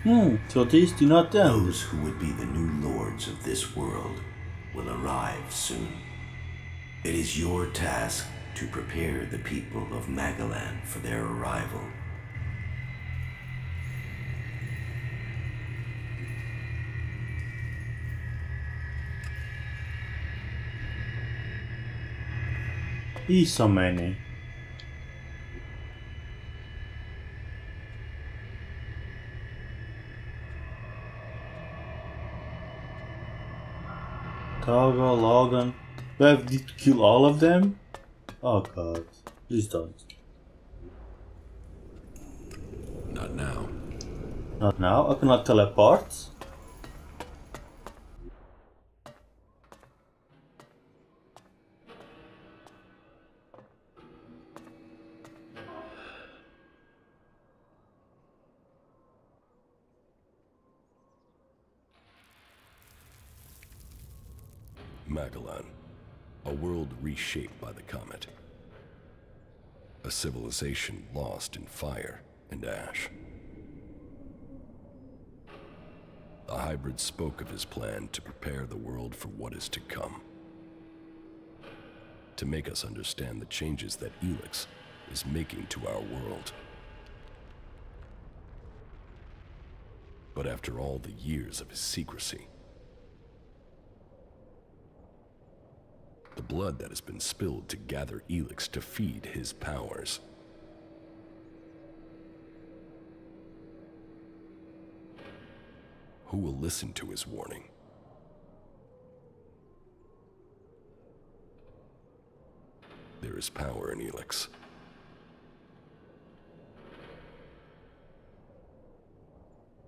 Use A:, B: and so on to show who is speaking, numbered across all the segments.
A: So these do not end.
B: Those who would be the new lords of this world will arrive soon. It is your task to prepare the people of Magalan for their arrival.
A: He's so many. Cargo, Logan. Do I have to kill all of them? Oh god. Please don't.
C: Not now.
A: Not now. I cannot teleport.
C: Magalan, a world reshaped by the comet. A civilization lost in fire and ash. The hybrid spoke of his plan to prepare the world for what is to come. To make us understand the changes that ELEX is making to our world. But after all the years of his secrecy, the blood that has been spilled to gather ELEX to feed his powers. Who will listen to his warning? There is power in ELEX.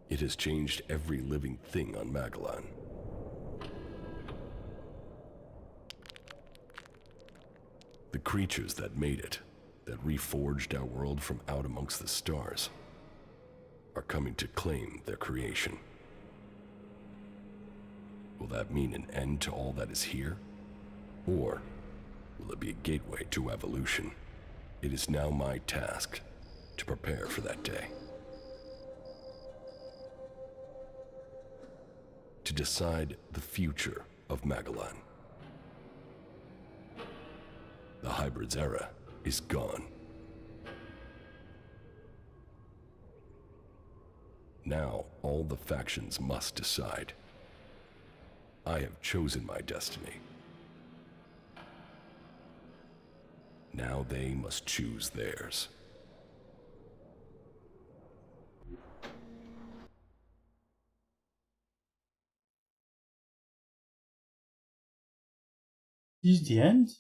C: It has changed every living thing on Magalan. The creatures that made it, that reforged our world from out amongst the stars, are coming to claim their creation. Will that mean an end to all that is here? Or will it be a gateway to evolution? It is now my task to prepare for that day. To decide the future of Magalan. The hybrid's era is gone. Now, all the factions must decide. I have chosen my destiny. Now they must choose theirs.
A: Is the end?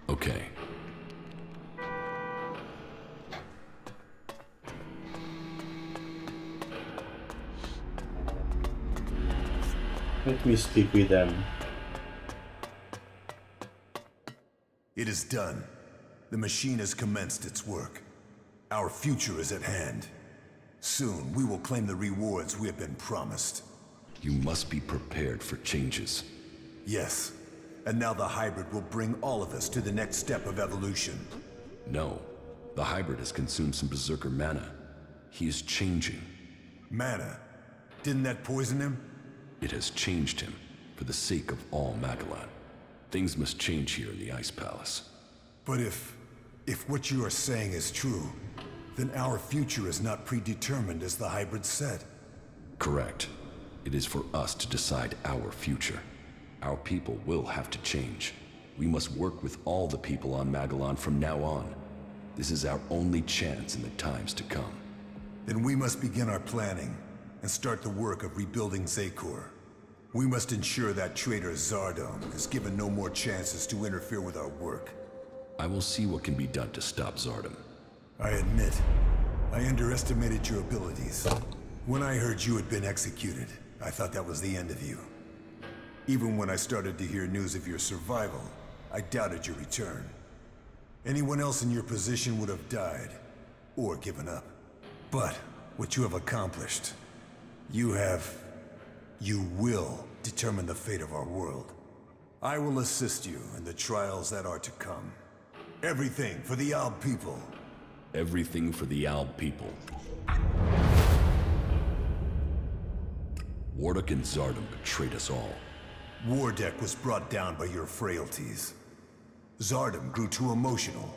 C: Okay.
A: Let me speak with them.
D: It is done. The machine has commenced its work. Our future is at hand. Soon, we will claim the rewards we have been promised.
C: You must be prepared for changes.
D: Yes. And now the hybrid will bring all of us to the next step of evolution.
C: No. The hybrid has consumed some berserker mana. He is changing.
D: Mana? Didn't that poison him?
C: It has changed him, for the sake of all Magellan. Things must change here in the Ice Palace.
D: But if what you are saying is true, then our future is not predetermined as the hybrid said.
C: Correct. It is for us to decide our future. Our people will have to change. We must work with all the people on Magellan from now on. This is our only chance in the times to come.
D: Then we must begin our planning and start the work of rebuilding Zakor. We must ensure that traitor Zardom is given no more chances to interfere with our work.
C: I will see what can be done to stop Zardom.
D: I admit, I underestimated your abilities. When I heard you had been executed, I thought that was the end of you. Even when I started to hear news of your survival, I doubted your return. Anyone else in your position would have died, or given up. But what you have accomplished, you will determine the fate of our world. I will assist you in the trials that are to come. Everything for the Alb people.
C: Everything for the Alb people. Wardock and Zardom betrayed us all.
D: Wardeck was brought down by your frailties. Zardom grew too emotional.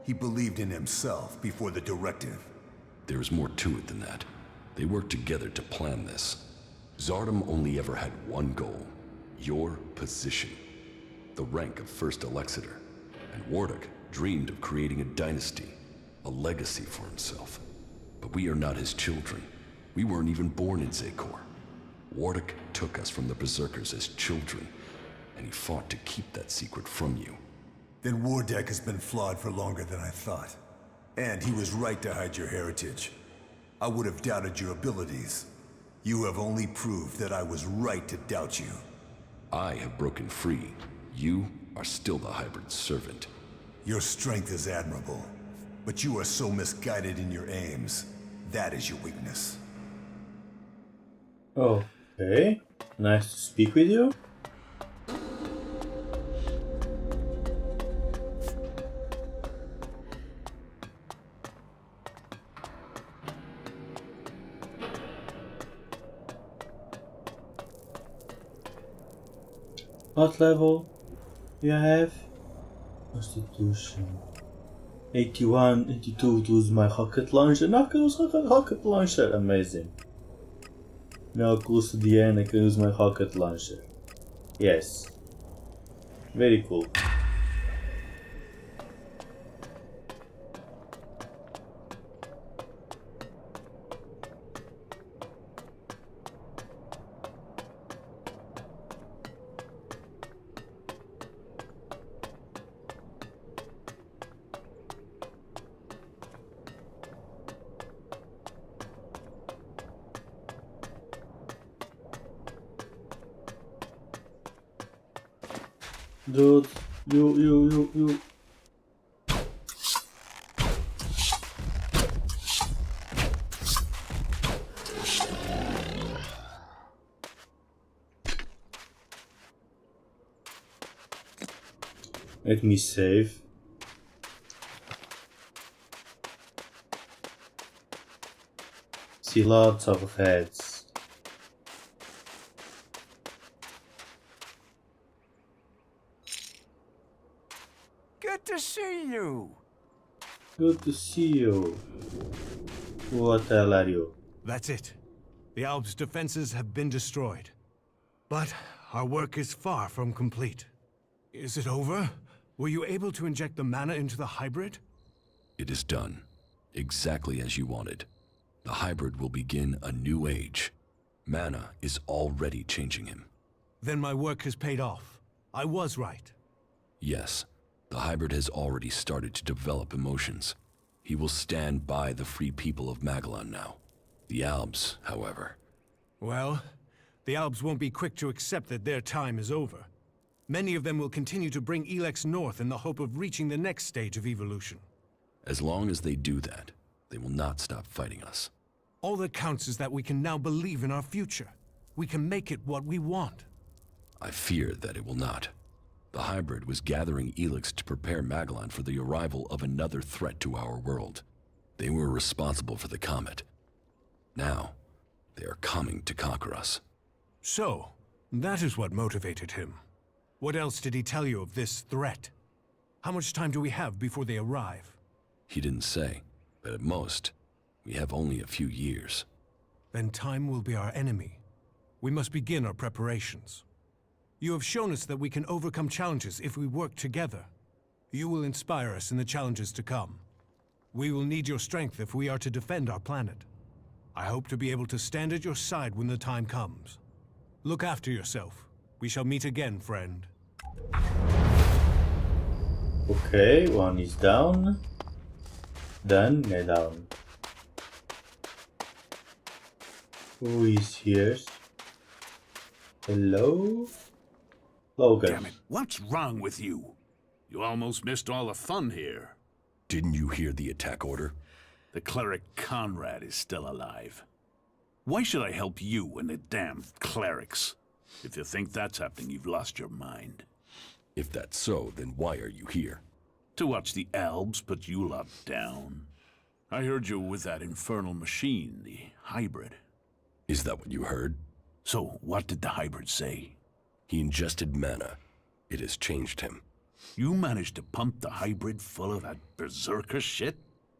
D: He believed in himself before the directive.
C: There is more to it than that. They worked together to plan this. Zardom only ever had one goal. Your position. The rank of First Elexiter. And Wardock dreamed of creating a dynasty. A legacy for himself. But we are not his children. We weren't even born in Zakor. Wardock took us from the Berserkers as children, and he fought to keep that secret from you.
D: Then Wardeck has been flawed for longer than I thought. And he was right to hide your heritage. I would have doubted your abilities. You have only proved that I was right to doubt you.
C: I have broken free. You are still the hybrid's servant.
D: Your strength is admirable, but you are so misguided in your aims. That is your weakness.
A: Okay. Nice to speak with you. What level you have? Constitution. 81, 82 to use my rocket launcher. Now I can use rocket launcher. Amazing. Now close to the end I can use my rocket launcher. Yes. Very cool. Dude, you. Let me save. See lots of heads.
E: Good to see you.
A: Good to see you. What the hell are you?
E: That's it. The Alps' defenses have been destroyed. But our work is far from complete. Is it over? Were you able to inject the mana into the hybrid?
C: It is done. Exactly as you wanted. The hybrid will begin a new age. Mana is already changing him.
E: Then my work has paid off. I was right.
C: Yes, the hybrid has already started to develop emotions. He will stand by the free people of Magellan now. The Alps, however.
E: Well, The Albs won't be quick to accept that their time is over. Many of them will continue to bring ELEX north in the hope of reaching the next stage of evolution.
C: As long as they do that, they will not stop fighting us.
E: All that counts is that we can now believe in our future. We can make it what we want.
C: I fear that it will not. The hybrid was gathering ELEX to prepare Magellan for the arrival of another threat to our world. They were responsible for the comet. Now, they are coming to conquer us.
E: So, that is what motivated him. What else did he tell you of this threat? How much time do we have before they arrive?
C: He didn't say, but at most, we have only a few years.
E: Then time will be our enemy. We must begin our preparations. You have shown us that we can overcome challenges if we work together. You will inspire us in the challenges to come. We will need your strength if we are to defend our planet. I hope to be able to stand at your side when the time comes. Look after yourself. We shall meet again, friend.
A: Okay, one is down. Done, down. Who is here? Hello? Logan.
F: Damn it, what's wrong with you? You almost missed all the fun here.
C: Didn't you hear the attack order?
F: The cleric Conrad is still alive. Why should I help you and the damn clerics? If you think that's happening, you've lost your mind.
C: If that's so, then why are you here?
F: To watch the Albs put you lot down. I heard you with that infernal machine, the hybrid.
C: Is that what you heard?
F: So, what did the hybrid say?
C: He ingested mana. It has changed him.
F: You managed to pump the hybrid full of that berserker shit?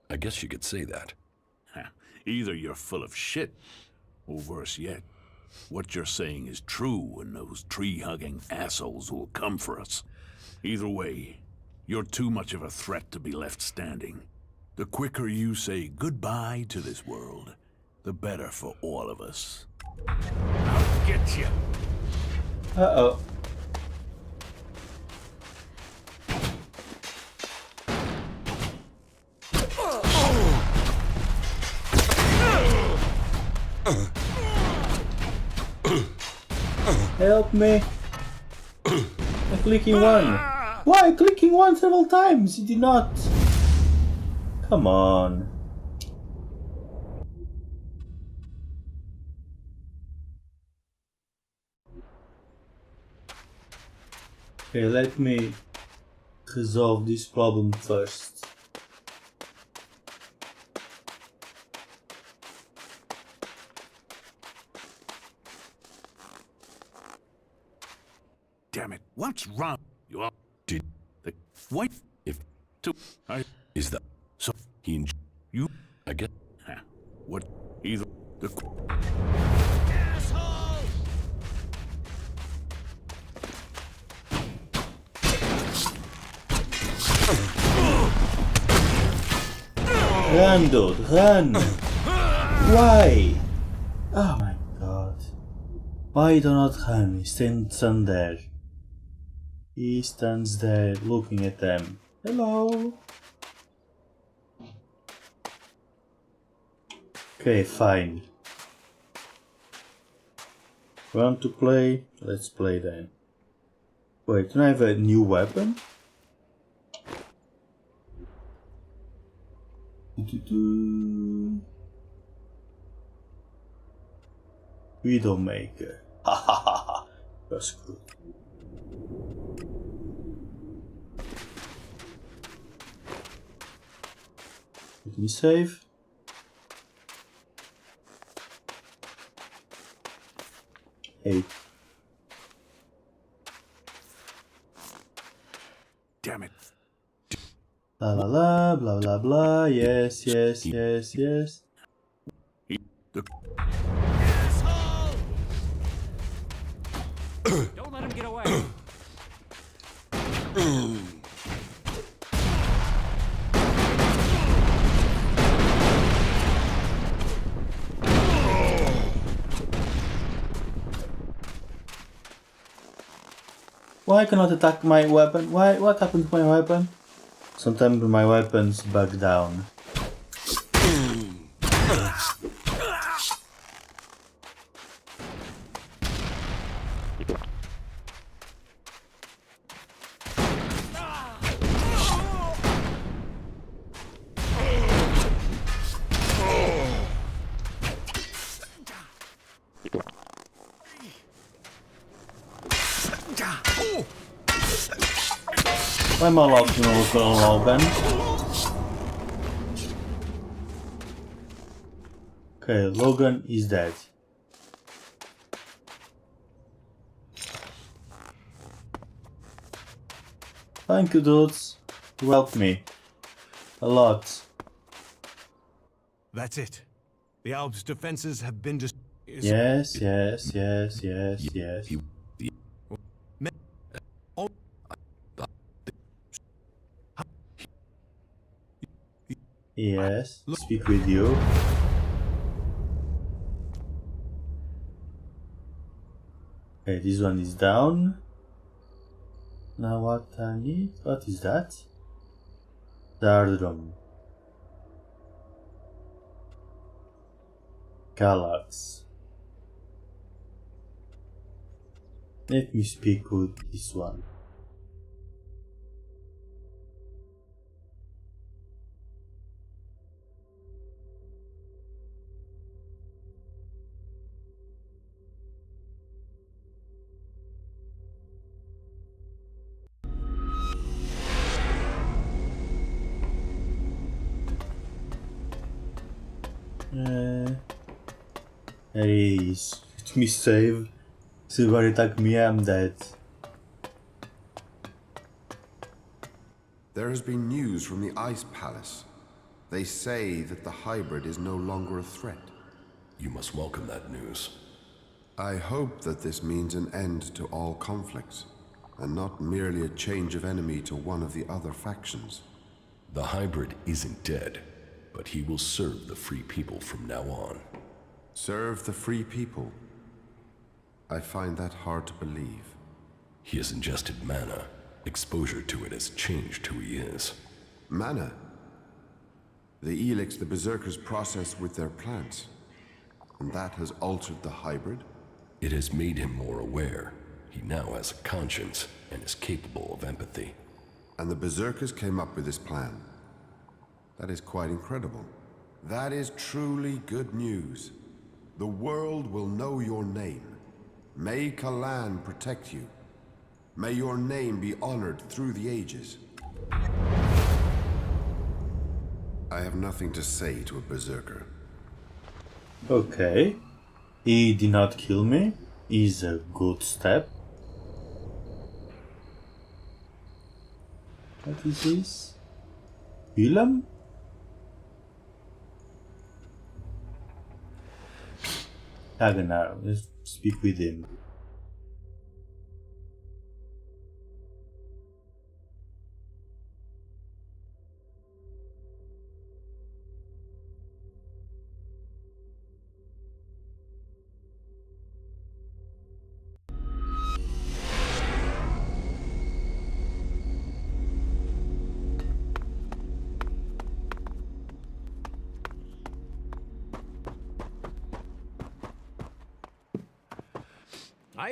C: I guess you could say that.
F: Either you're full of shit, or worse yet, what you're saying is true and those tree-hugging assholes will come for us. Either way, you're too much of a threat to be left standing. The quicker you say goodbye to this world, the better for all of us. I'll get you.
A: Uh-oh. Help me! I'm clicking one. Why? Clicking one several times. He did not. Come on. Okay, let me resolve this problem first.
F: Damn it, what's wrong? You all
C: Did
F: the what?
C: if
F: To I
C: is that
F: so
C: he
F: you
C: I get
F: what either the
A: Run, dude, run! Why? Oh my god. Why do not run? He stands there. He stands there looking at them. Hello? Okay, fine. Want to play? Let's play then. Wait, don't I have a new weapon? Widowmaker. Ha ha ha ha. That's good. Let me save. Hey.
F: damn it.
A: La la la, blah blah blah, yes, yes, yes, yes.
F: The
G: Don't let him get away.
A: Why cannot attack my weapon? Why? What happened to my weapon? Sometimes my weapons bug down. Why am I allowed to look on Logan? Okay, Logan is dead. Thank you, dudes. You helped me. A lot.
E: That's it. The Alps' defenses have been
A: Yes. Yes, speak with you. Okay, this one is down. Now what I need? What is that? Dardrum. Galax. Let me speak with this one. Hey, let me save. Somebody attack me, I'm dead.
G: There has been news from the Ice Palace. They say that the hybrid is no longer a threat.
C: You must welcome that news.
G: I hope that this means an end to all conflicts, and not merely a change of enemy to one of the other factions.
C: The hybrid isn't dead, but he will serve the free people from now on.
G: Serve the free people? I find that hard to believe.
C: He has ingested mana. Exposure to it has changed who he is.
G: Mana? The ELEX the Berserkers process with their plants. And that has altered the hybrid?
C: It has made him more aware. He now has a conscience and is capable of empathy.
G: And the Berserkers came up with this plan. That is quite incredible. That is truly good news. The world will know your name. May Kalan protect you. May your name be honored through the ages. I have nothing to say to a Berserker.
A: Okay. He did not kill me. Is a good step. What is this? Willem? Hagenar, let's speak with him.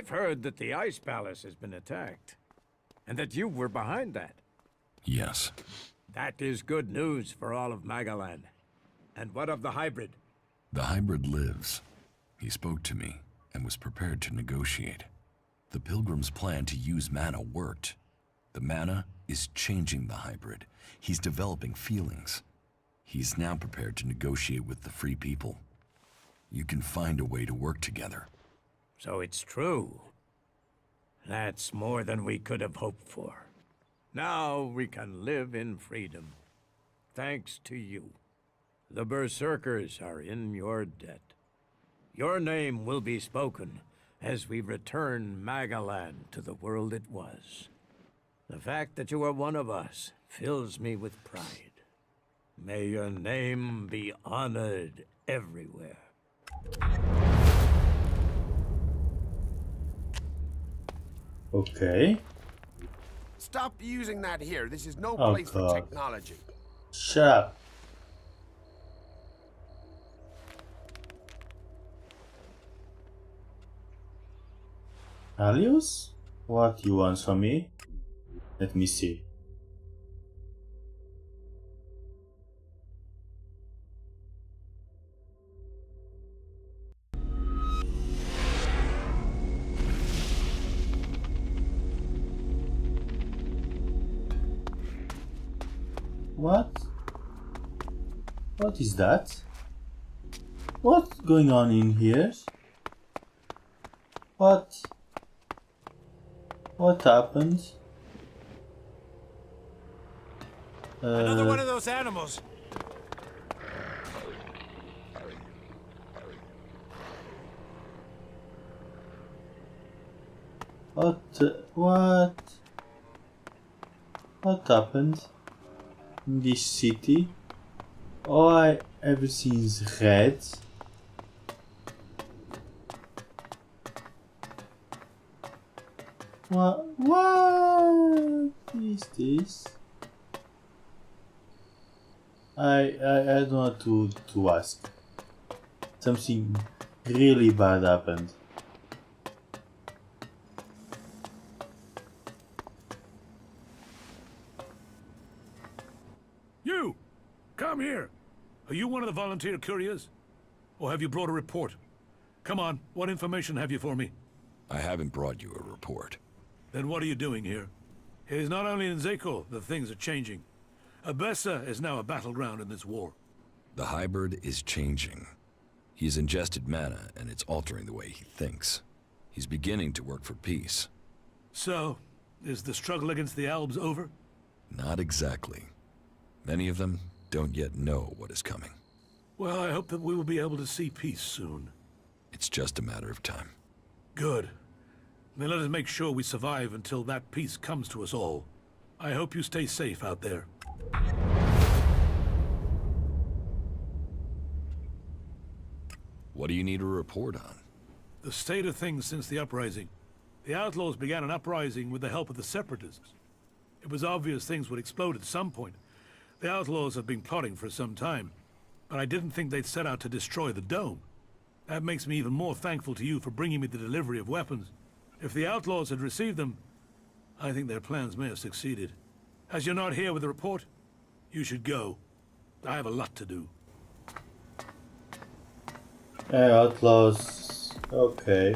H: I've heard that the Ice Palace has been attacked, and that you were behind that.
C: Yes.
H: That is good news for all of Magalan. And what of the hybrid?
C: The hybrid lives. He spoke to me and was prepared to negotiate. The Pilgrim's plan to use mana worked. The mana is changing the hybrid. He's developing feelings. He's now prepared to negotiate with the free people. You can find a way to work together.
H: So it's true. That's more than we could have hoped for. Now we can live in freedom. Thanks to you. The Berserkers are in your debt. Your name will be spoken as we return Magalan to the world it was. The fact that you are one of us fills me with pride. May your name be honored everywhere.
A: Okay.
I: Stop using that here. This is no
A: Oh,
I: place for
A: God.
I: technology.
A: Shut up. Alius? What you want from me? Let me see. What? What is that? What's going on in here? What happened?
E: Another one of those animals.
A: What happened in this city? Oh, everything's red. What is this? I don't know to ask. Something really bad happened.
F: You! Come here! Are you one of the volunteer couriers? Or have you brought a report? Come on, what information have you for me?
C: I haven't brought you a report.
F: Then what are you doing here? It is not only in Zeko that things are changing. Abessa is now a battleground in this war.
C: The hybrid is changing. He's ingested mana, and it's altering the way he thinks. He's beginning to work for peace.
F: So, is the struggle against the Albs over?
C: Not exactly. Many of them don't yet know what is coming.
F: Well, I hope that we will be able to see peace soon.
C: It's just a matter of time.
F: Good. Then let us make sure we survive until that peace comes to us all. I hope you stay safe out there.
C: What do you need a report on?
F: The state of things since the uprising. The Outlaws began an uprising with the help of the Separatists. It was obvious things would explode at some point. The Outlaws have been plotting for some time, but I didn't think they'd set out to destroy the Dome. That makes me even more thankful to you for bringing me the delivery of weapons. If the Outlaws had received them, I think their plans may have succeeded. As you're not here with the report, you should go. I have a lot to do.
A: Outlaws. Okay.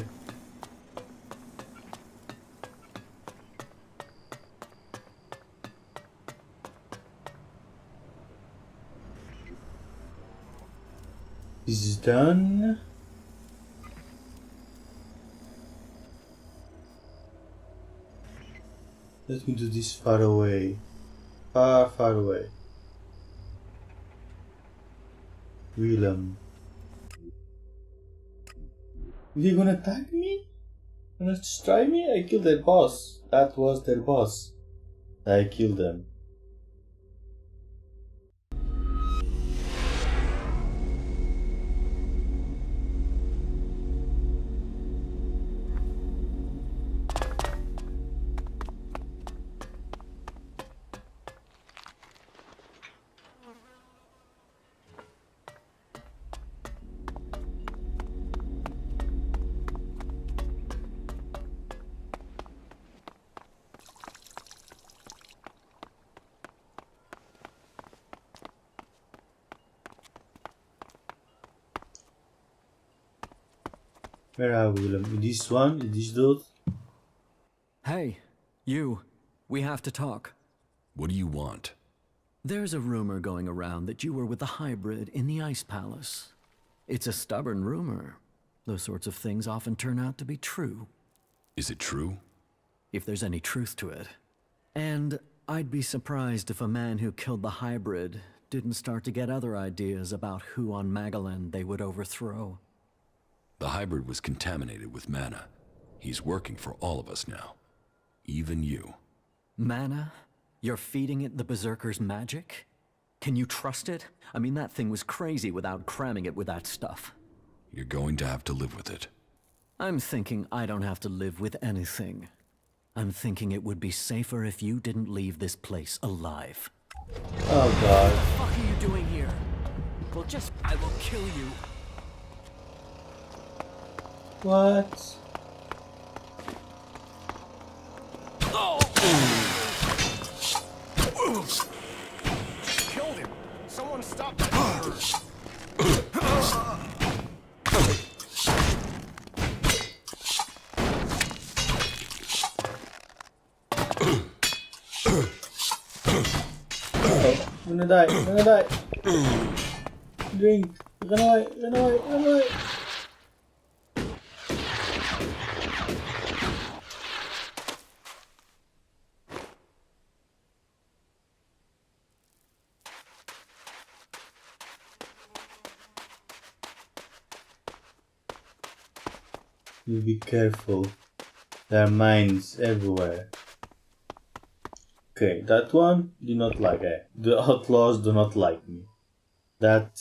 A: This is done. Let me do this far away. Far away. Willem. They're gonna attack me? Gonna destroy me? I killed their boss. That was their boss. I killed them. Where are we, Willem? This one? This dude?
J: Hey, you. We have to talk.
C: What do you want?
J: There's a rumor going around that you were with the hybrid in the Ice Palace. It's a stubborn rumor. Those sorts of things often turn out to be true.
C: Is it true?
J: If there's any truth to it. And I'd be surprised if a man who killed the hybrid didn't start to get other ideas about who on Magalan they would overthrow.
C: The hybrid was contaminated with mana. He's working for all of us now. Even you.
J: Mana? You're feeding it the Berserker's magic? Can you trust it? I mean, that thing was crazy without cramming it with that stuff.
C: You're going to have to live with it.
J: I'm thinking I don't have to live with anything. I'm thinking it would be safer if you didn't leave this place alive.
A: Oh god.
J: What the fuck are you doing here? Well, I will kill you.
A: What?
I: Killed him. Someone stop that.
A: I'm gonna die. I'm gonna die. Drink. Run away. Run away. Run away. You be careful. There are mines everywhere. Okay, that one do not like it. The outlaws do not like me. That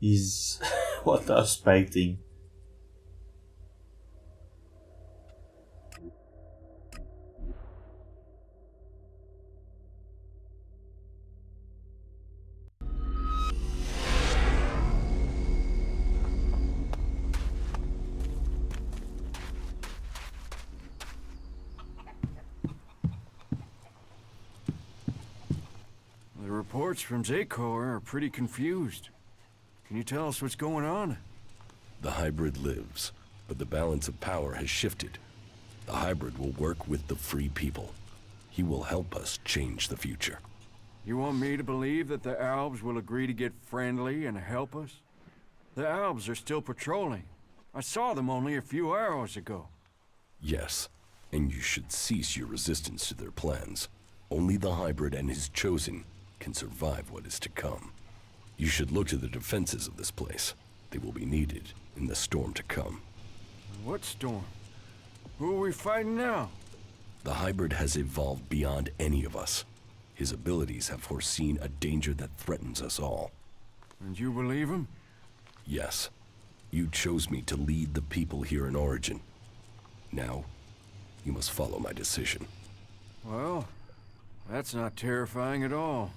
A: is what I was expecting.
K: The reports from Zakor are pretty confused. Can you tell us what's going on?
C: The hybrid lives, but the balance of power has shifted. The hybrid will work with the free people. He will help us change the future.
K: You want me to believe that the Albs will agree to get friendly and help us? The Albs are still patrolling. I saw them only a few hours ago.
C: Yes, and you should cease your resistance to their plans. Only the hybrid and his chosen can survive what is to come. You should look to the defenses of this place. They will be needed in the storm to come.
K: What storm? Who are we fighting now?
C: The hybrid has evolved beyond any of us. His abilities have foreseen a danger that threatens us all.
K: And you believe him?
C: Yes. You chose me to lead the people here in Origin. Now, you must follow my decision.
K: Well, that's not terrifying at all.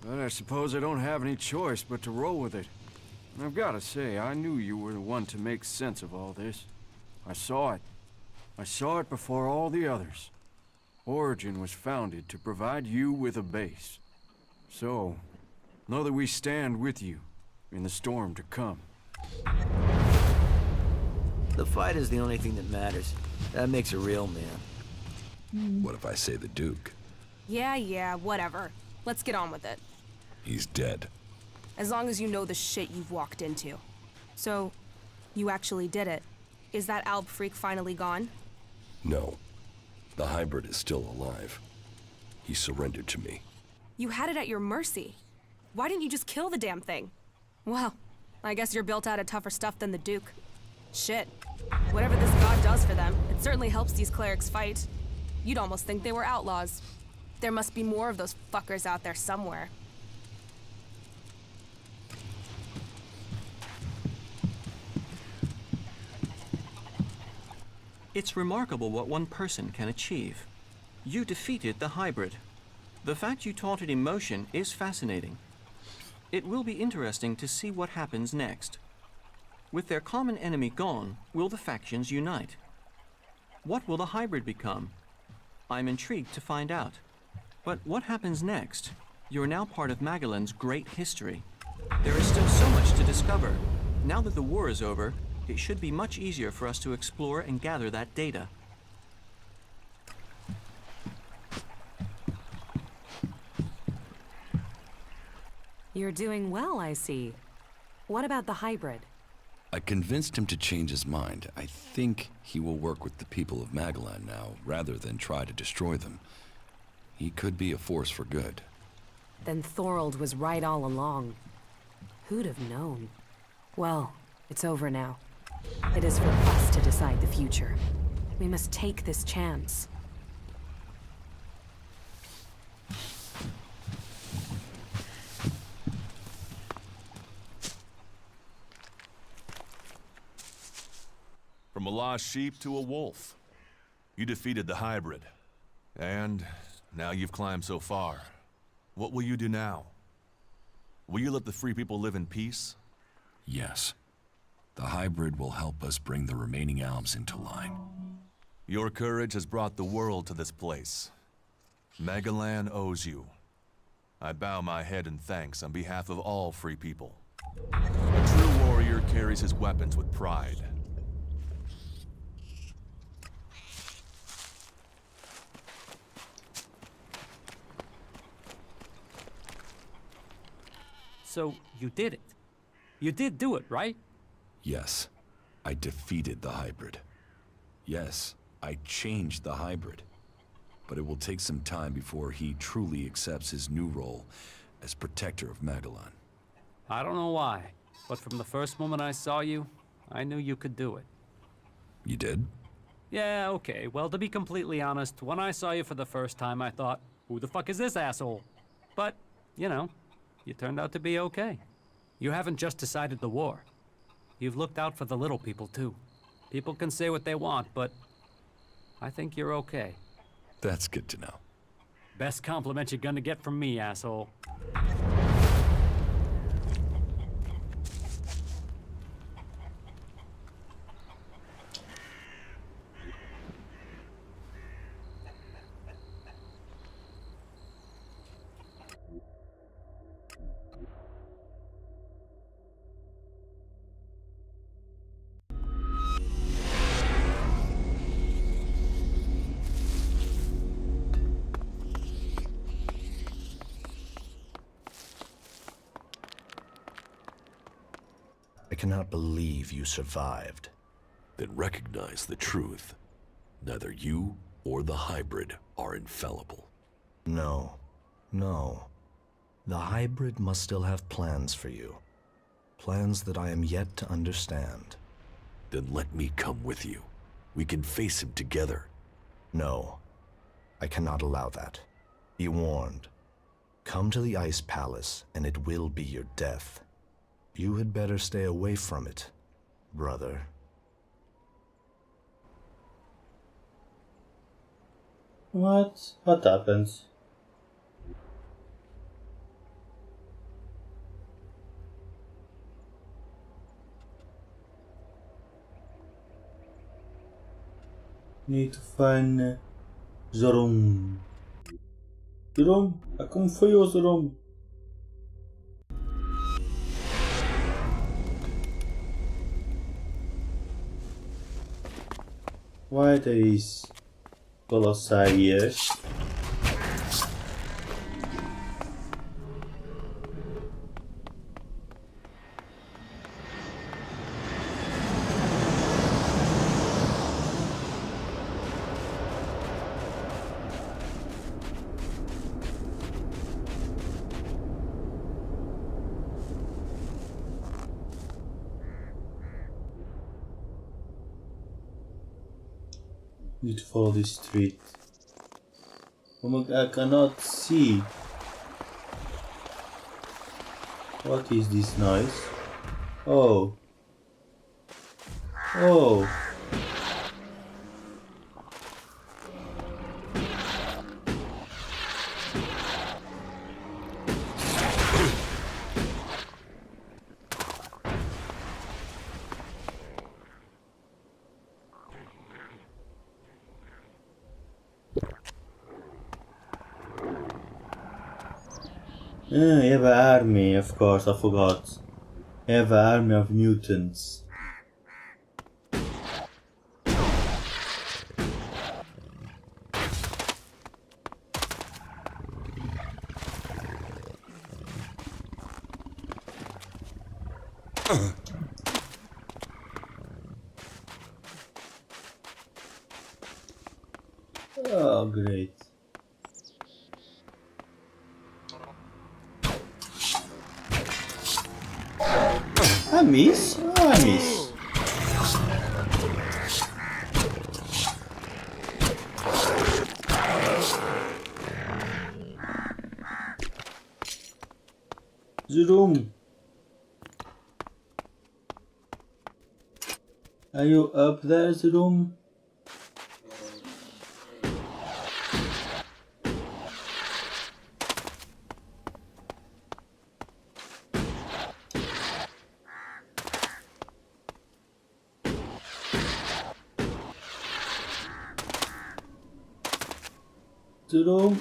K: But I suppose I don't have any choice but to roll with it. And I've got to say, I knew you were the one to make sense of all this. I saw it. I saw it before all the others. Origin was founded to provide you with a base. So, know that we stand with you in the storm to come.
L: The fight is the only thing that matters. That makes a real man.
C: What if I say the Duke?
M: Yeah, whatever. Let's get on with it.
C: He's dead.
M: As long as you know the shit you've walked into. So, you actually did it. Is that Alb freak finally gone?
C: No. The hybrid is still alive. He surrendered to me.
M: You had it at your mercy. Why didn't you just kill the damn thing? Well, I guess you're built out of tougher stuff than the Duke. Shit. Whatever this god does for them, it certainly helps these clerics fight. You'd almost think they were outlaws. There must be more of those fuckers out there somewhere.
N: It's remarkable what one person can achieve. You defeated the hybrid. The fact you taught it emotion is fascinating. It will be interesting to see what happens next. With their common enemy gone, will the factions unite? What will the hybrid become? I'm intrigued to find out. But what happens next? You're now part of Magellan's great history. There is still so much to discover. Now that the war is over, it should be much easier for us to explore and gather that data.
O: You're doing well, I see. What about the hybrid?
C: I convinced him to change his mind. I think he will work with the people of Magellan now, rather than try to destroy them. He could be a force for good.
O: Then Thorold was right all along. Who'd have known? Well, it's over now. It is for us to decide the future. We must take this chance.
P: From a lost sheep to a wolf. You defeated the hybrid. And now you've climbed so far. What will you do now? Will you let the free people live in peace?
C: Yes. The hybrid will help us bring the remaining Albs into line.
P: Your courage has brought the world to this place. Magellan owes you. I bow my head in thanks on behalf of all free people. A true warrior carries his weapons with pride.
Q: So, you did it. You did do it, right?
C: Yes, I defeated the hybrid. Yes, I changed the hybrid. But it will take some time before he truly accepts his new role as protector of Magellan.
Q: I don't know why, but from the first moment I saw you, I knew you could do it.
C: You did?
Q: Yeah, okay. Well, to be completely honest, when I saw you for the first time, I thought, who the fuck is this asshole? But, you know, you turned out to be okay. You haven't just decided the war. You've looked out for the little people, too. People can say what they want, but I think you're okay.
C: That's good to know.
Q: Best compliment you're gonna get from me, asshole.
R: I cannot believe you survived.
C: Then recognize the truth. Neither you or the hybrid are infallible.
R: No. No. The hybrid must still have plans for you. Plans that I am yet to understand.
C: Then let me come with you. We can face him together.
R: No. I cannot allow that. Be warned. Come to the Ice Palace, and it will be your death. You had better stay away from it, brother.
A: What? What happens? Need to find Zorom. Zorom? Como foi o Zorom? Why there is Colossi here? Need to follow this street. Oh my god, I cannot see. What is this noise? Oh. Oh. You have an army, of course, I forgot. You have an army of mutants. Oh, great. I miss? Oh, I miss. Zoom. Are you up there, Zoom? Jerome,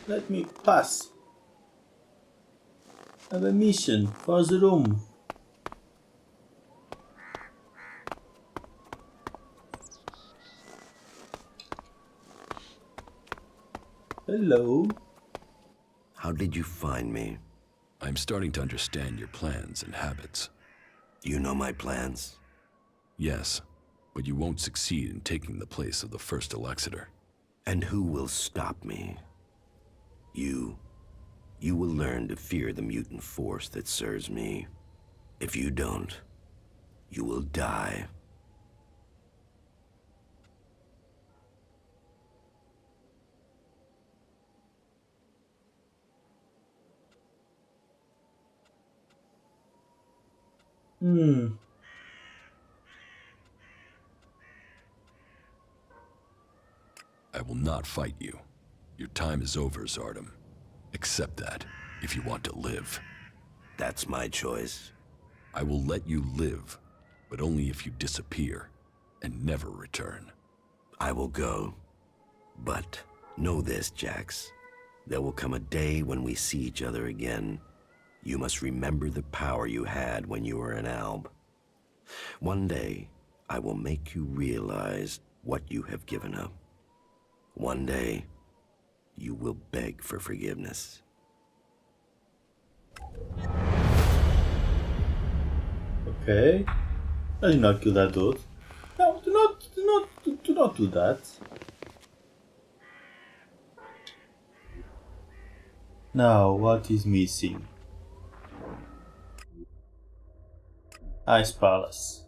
A: let me pass. I have a mission for the room. Hello.
B: How did you find me?
C: I'm starting to understand your plans and habits.
B: You know my plans?
C: Yes, but you won't succeed in taking the place of the first Elexiter.
B: And who will stop me? You. You will learn to fear the mutant force that serves me. If you don't, you will die.
C: I will not fight you. Your time is over, Zardom. Accept that, if you want to live.
B: That's my choice.
C: I will let you live, but only if you disappear and never return.
B: I will go. But know this, Jax. There will come a day when we see each other again. You must remember the power you had when you were an Alb. One day, I will make you realize what you have given up. One day, you will beg for forgiveness.
A: Okay. I did not kill that dude. No, do not do that. Now, what is missing? Ice Palace.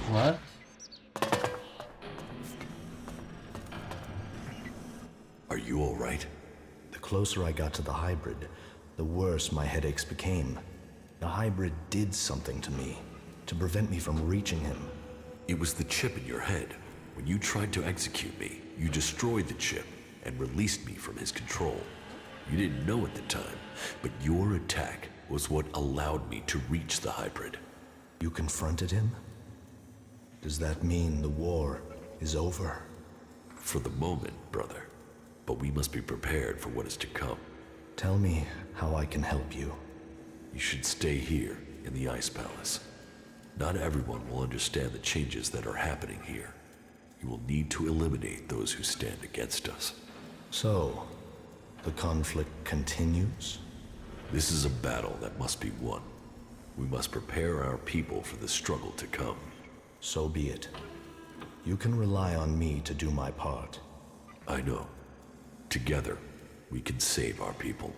A: What?
C: Are you all right?
R: The closer I got to the hybrid, the worse my headaches became. The hybrid did something to me, to prevent me from reaching him.
C: It was the chip in your head. When you tried to execute me, you destroyed the chip and released me from his control. You didn't know at the time, but your attack was what allowed me to reach the hybrid.
R: You confronted him? Does that mean the war is over?
C: For the moment, brother. But we must be prepared for what is to come.
R: Tell me how I can help you.
C: You should stay here in the Ice Palace. Not everyone will understand the changes that are happening here. You will need to eliminate those who stand against us.
R: So, the conflict continues?
C: This is a battle that must be won. We must prepare our people for the struggle to come.
R: So be it. You can rely on me to do my part.
C: I know. Together, we can save our people.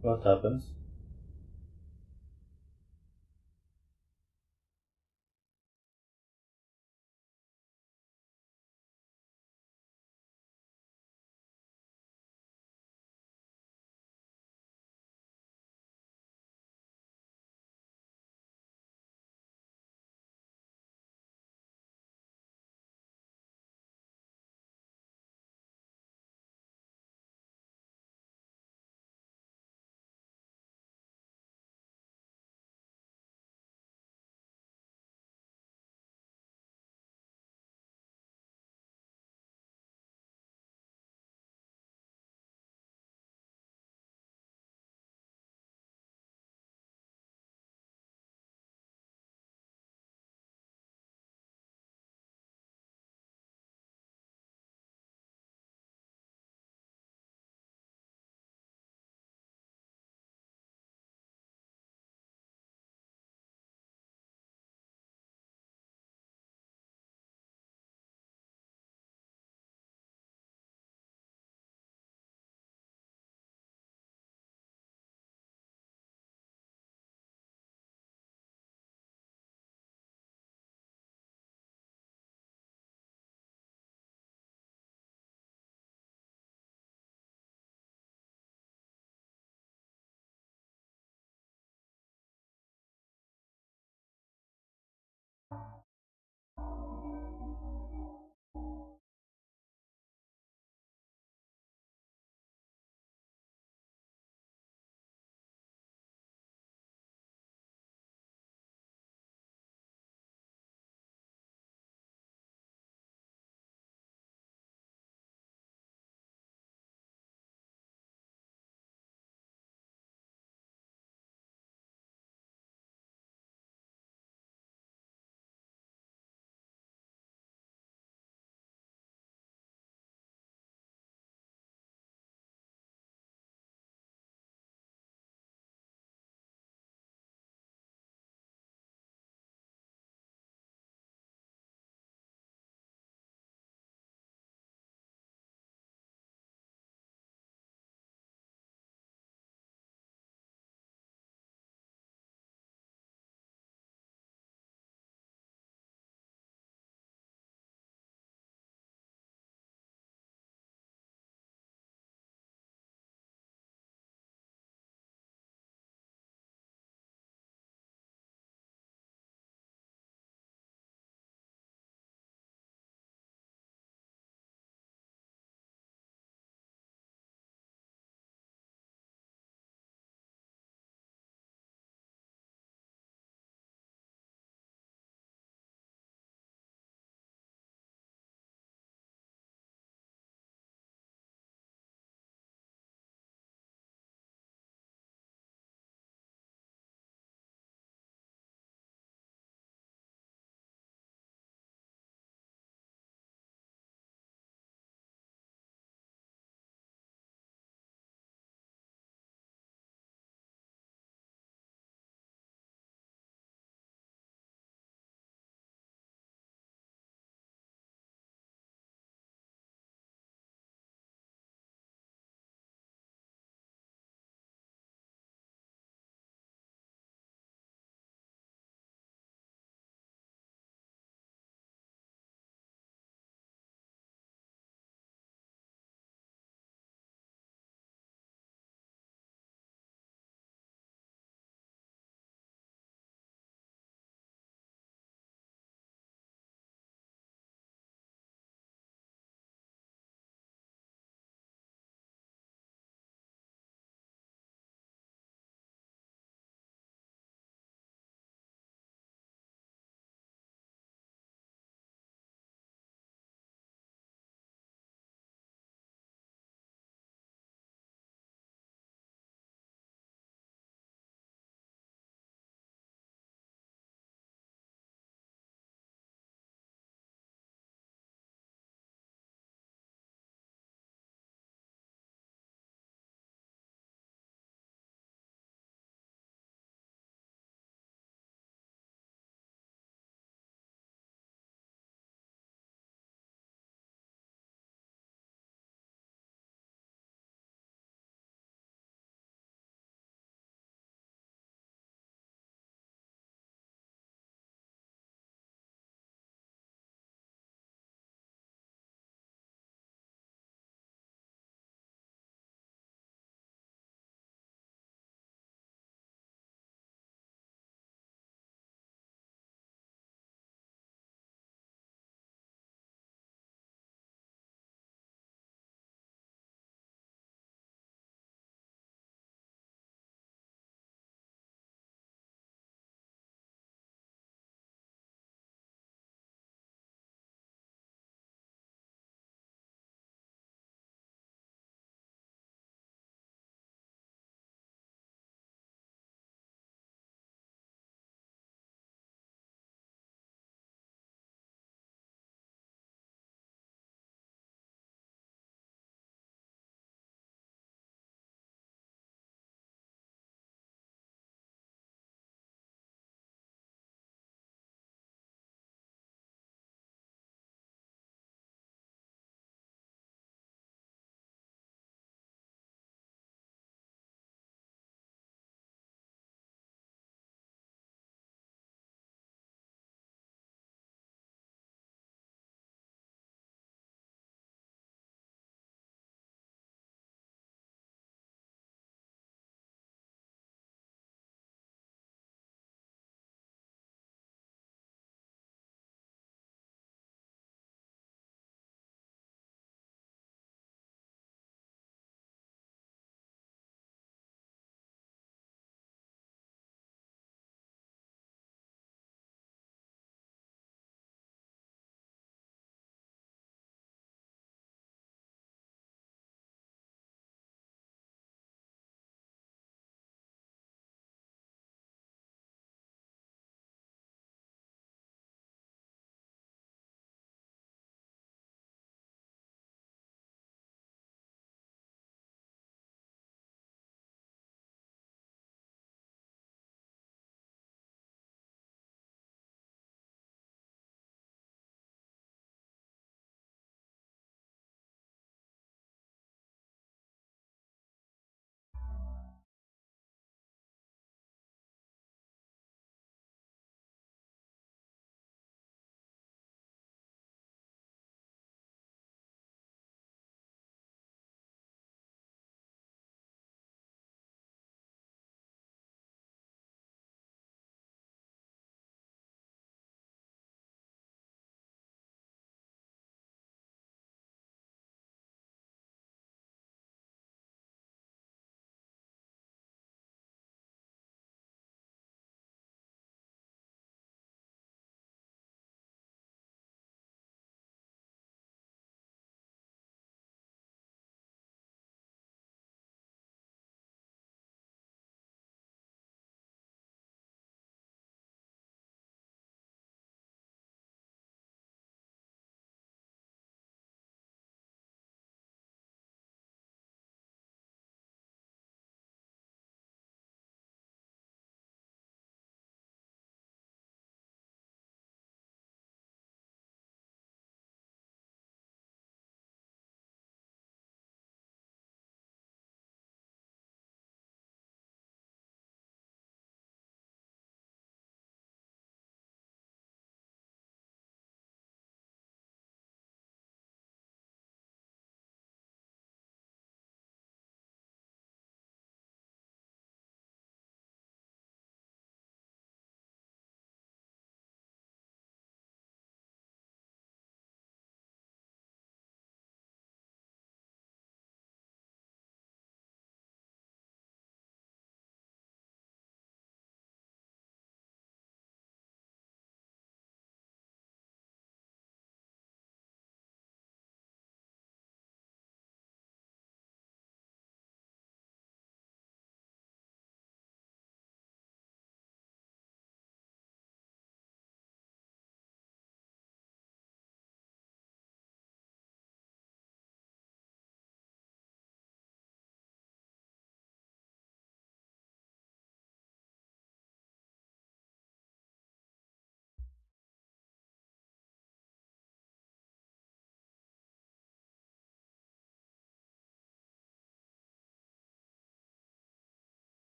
A: What happens?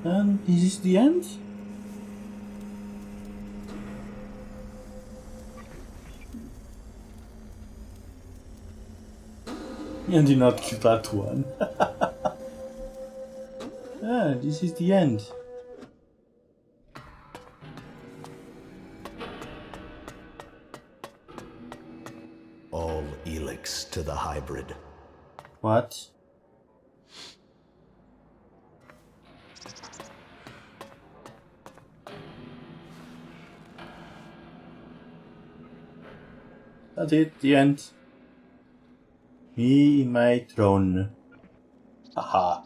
A: And this is the end? And do not kill that one. Ah, this is the end.
R: All ELEX to the hybrid.
A: What? That's it, the end. Me in my throne. Haha.